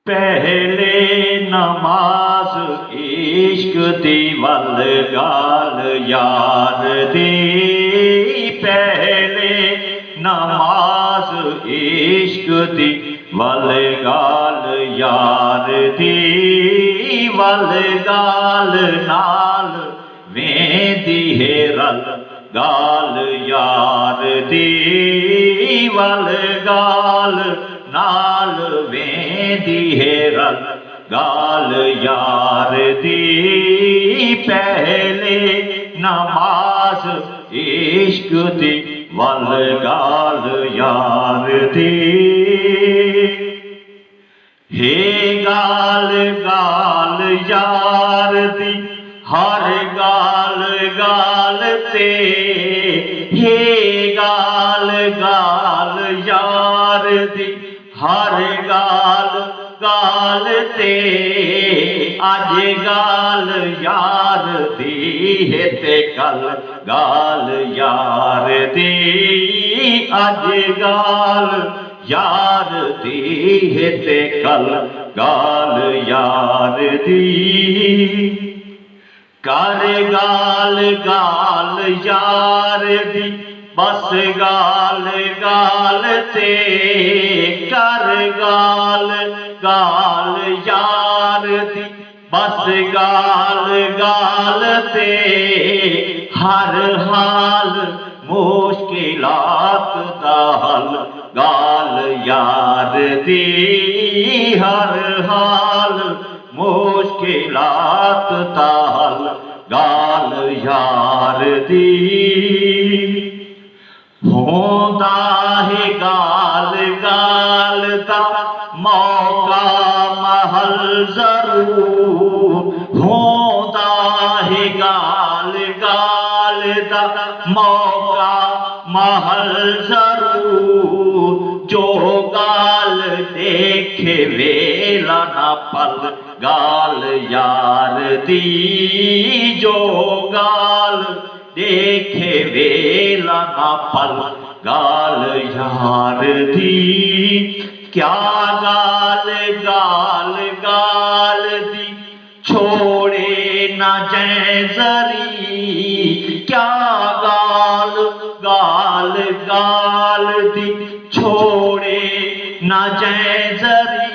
पहले नमाज इश्क दी वल गाल यार दी, पहले नमाज इश्क दी वल गाल यार दी, वल गाल नाल वेंदी है रल गाल यार दी, वल गाल नाल वेंदी है रल गाल यार दी, पहले नमाज इश्क दी वल गाल यार दी। हे गाल गाल यार दी हर गाल गाल ते, हे गाल गाल यार दी हर गाल गाल ते, अज गाल यार दी है ते कल गाल यार दी, अज गाल यार दी है ते कल गाल यार दी। कर गाल गाल यार दी बस गाल गाल ते, कर गाल गाल यार दी बस गाल गाल ते, हर हाल मुश्किलात दा हल गाल यार दी, हर हाल मुश्किलात दा हल गाल यार दी। होंदा है गाल गाल दा मौका महल जरूर, होंदा है गाल गाल दा मौका महल जरूर, जो गाल देखे वेला ना पल गाल यार दी, जो गाल देखे वेला ना पल गाल यार दी। क्या गाल गाल गाल दी छोड़े ना जैजरी, क्या गाल गाल गाल दी छोड़े ना जैजरी,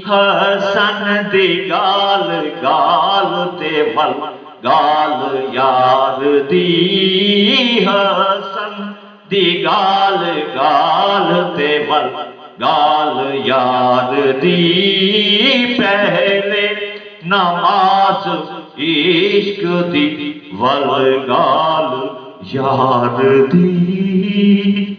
हसन दे गाल गाल ते वल गाल यार दी, हसन दी गाल गाल ते वल गाल यार दी, पहले नमाज इश्क दी वल गाल यार दी।